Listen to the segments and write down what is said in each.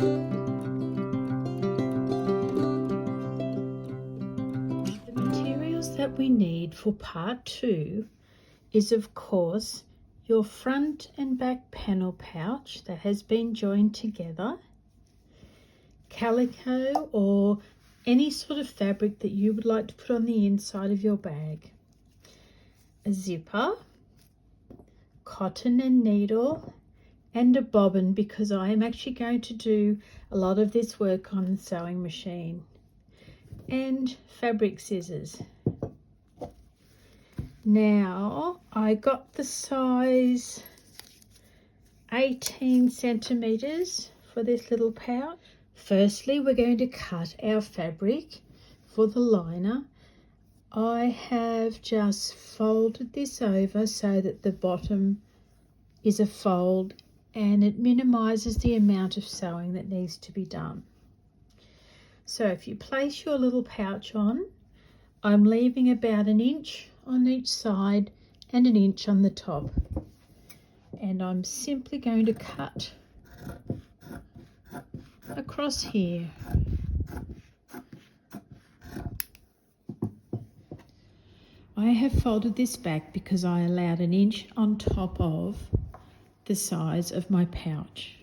The materials that we need for part 2 is, of course, your front and back panel pouch that has been joined together, calico or any sort of fabric that you would like to put on the inside of your bag, a zipper, cotton and needle, and a bobbin, because I am actually going to do a lot of this work on the sewing machine, and fabric scissors. Now I got the size 18 centimeters for this little pouch. Firstly, we're going to cut our fabric for the liner. I have just folded this over so that the bottom is a fold, and it minimizes the amount of sewing that needs to be done. So if you place your little pouch on, I'm leaving about 1 inch on each side and 1 inch on the top, and I'm simply going to cut across here. I have folded this back because I allowed 1 inch on top of the size of my pouch.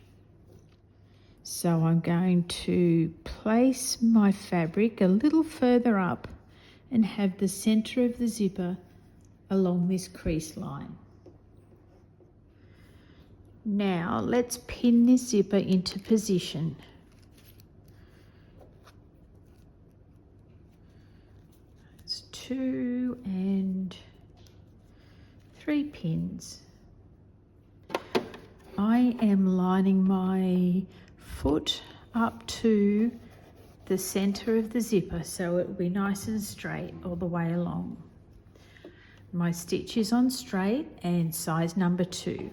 So I'm going to place my fabric a little further up and have the center of the zipper along this crease line. Now let's pin this zipper into position. It's 2 and 3 pins. I am lining my foot up to the center of the zipper so it will be nice and straight all the way along. My stitch is on straight and size number 2.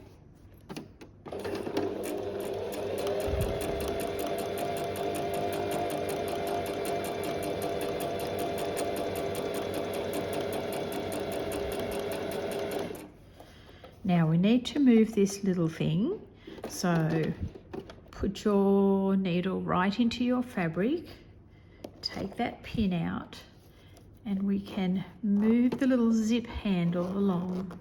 Now we need to move this little thing, so put your needle right into your fabric, take that pin out, and we can move the little zip handle along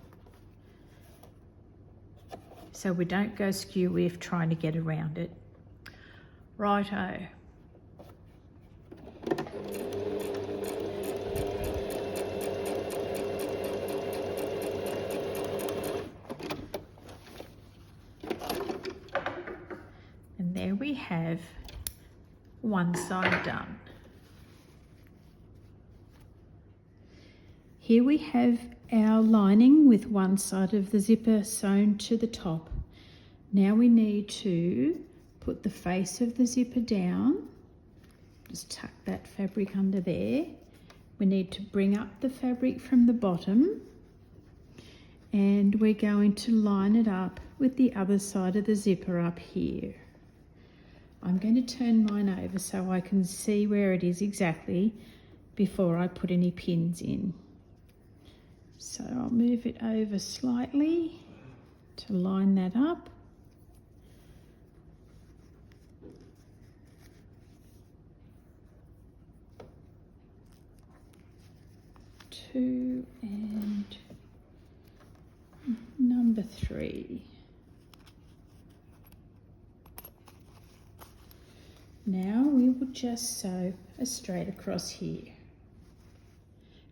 so we don't go skew-whiff trying to get around it. Righto. And there we have one side done. Here we have our lining with one side of the zipper sewn to the top. Now we need to put the face of the zipper down. Just tuck that fabric under there. We need to bring up the fabric from the bottom, and we're going to line it up with the other side of the zipper up here. I'm going to turn mine over so I can see where it is exactly before I put any pins in. So I'll move it over slightly to line that up. Two and number 3. Now we will just sew a straight across here.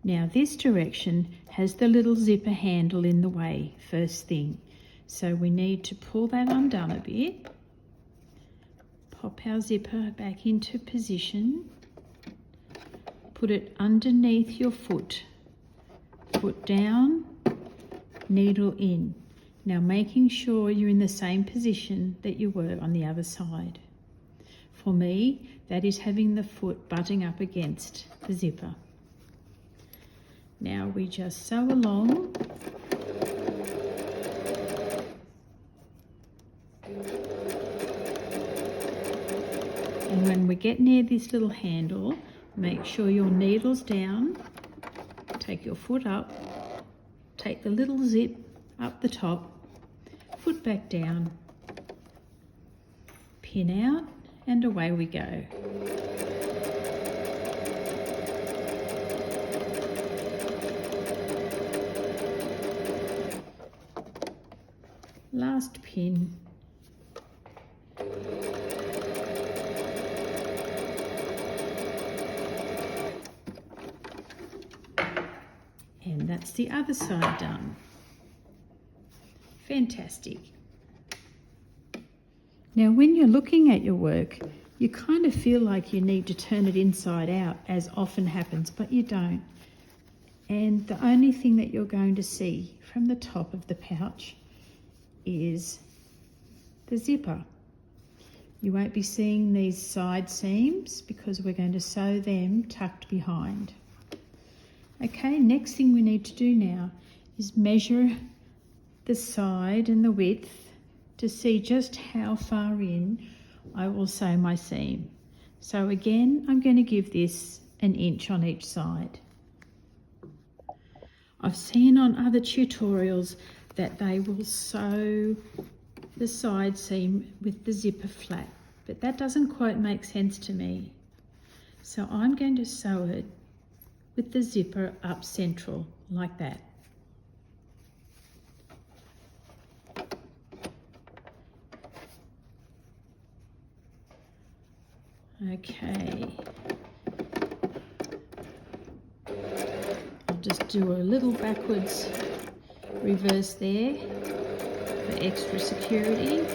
Now this direction has the little zipper handle in the way first thing, so we need to pull that undone a bit, pop our zipper back into position, put it underneath your foot, foot down, needle in. Now making sure you're in the same position that you were on the other side. For me, that is having the foot butting up against the zipper. Now we just sew along. And when we get near this little handle, make sure your needle's down, take your foot up, take the little zip up the top, foot back down, pin out and away we go. Last pin. And that's the other side done. Fantastic. Now when you're looking at your work, you kind of feel like you need to turn it inside out, as often happens, but you don't. And the only thing that you're going to see from the top of the pouch is the zipper. You won't be seeing these side seams because we're going to sew them tucked behind. Okay, next thing we need to do now is measure the side and the width to see just how far in I will sew my seam. So again, I'm going to give this 1 inch on each side. I've seen on other tutorials that they will sew the side seam with the zipper flat, but that doesn't quite make sense to me. So I'm going to sew it with the zipper up central, like that. Okay. I'll just do a little backwards reverse there for extra security.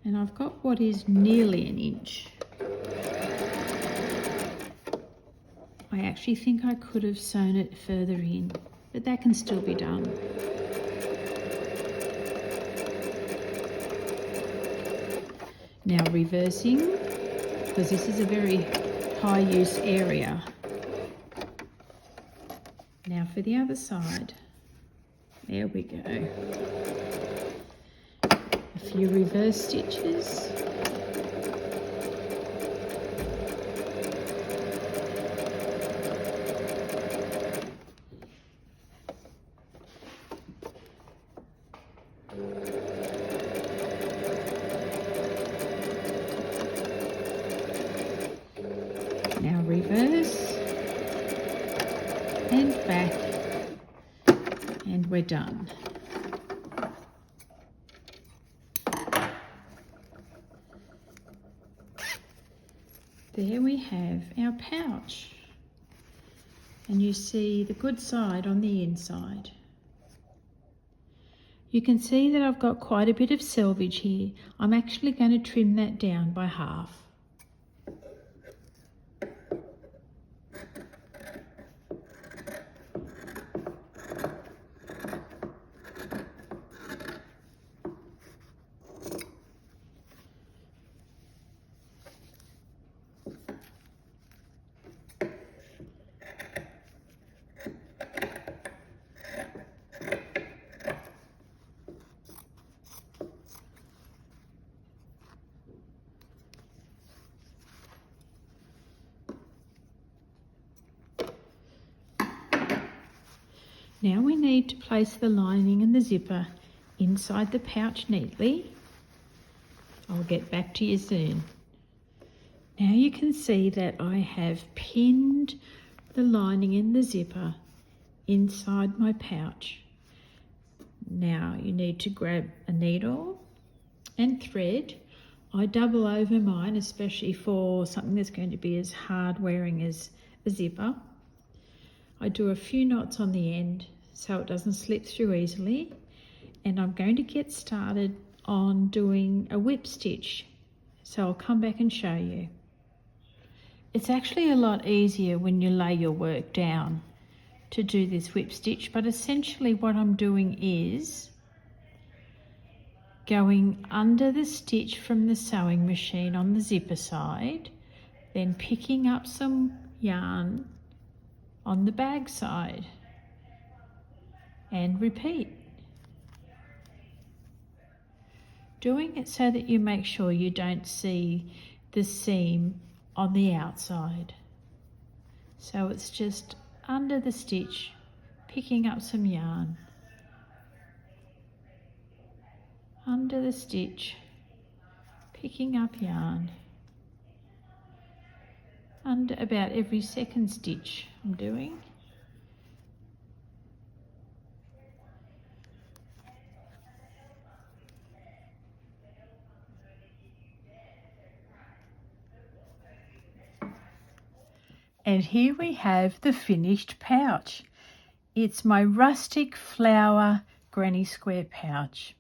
And I've got what is nearly 1 inch. I actually think I could have sewn it further in, but that can still be done. Now reversing, because this is a very high use area. Now for the other side. There we go. A few reverse stitches. Now reverse and back, and we're done. There we have our pouch, and you see the good side on the inside. You can see that I've got quite a bit of selvage here. I'm actually going to trim that down by half. Now we need to place the lining and the zipper inside the pouch neatly. I'll get back to you soon. Now you can see that I have pinned the lining and the zipper inside my pouch. Now you need to grab a needle and thread. I double over mine, especially for something that's going to be as hard wearing as a zipper. I do a few knots on the end so it doesn't slip through easily, and I'm going to get started on doing a whip stitch, so I'll come back and show you. It's actually a lot easier when you lay your work down to do this whip stitch, but essentially what I'm doing is going under the stitch from the sewing machine on the zipper side, then picking up some yarn on the bag side, and repeat. Doing it so that you make sure you don't see the seam on the outside. So it's just under the stitch, picking up some yarn, under the stitch, picking up yarn under about every second stitch I'm doing. And here we have the finished pouch. It's my Rustic flower granny square pouch.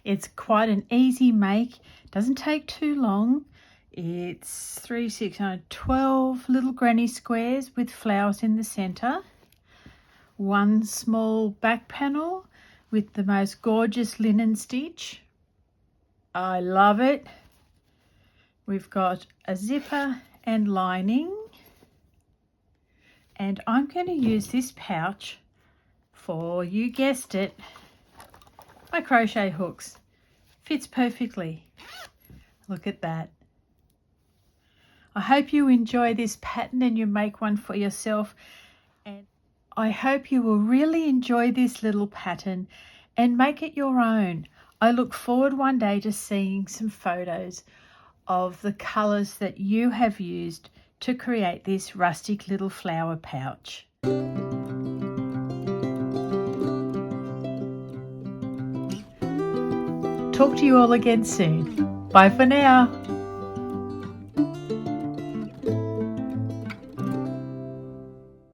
It's quite an easy make, doesn't take too long. It's 3, 6, 9, 12 little granny squares with flowers in the centre. One small back panel with the most gorgeous linen stitch. I love it. We've got a zipper and lining. And I'm going to use this pouch for, you guessed it, my crochet hooks. Fits perfectly. Look at that. I hope you enjoy this pattern and you make one for yourself. And I hope you will really enjoy this little pattern and make it your own. I look forward one day to seeing some photos of the colours that you have used to create this rustic little flower pouch. Talk to you all again soon. Bye for now.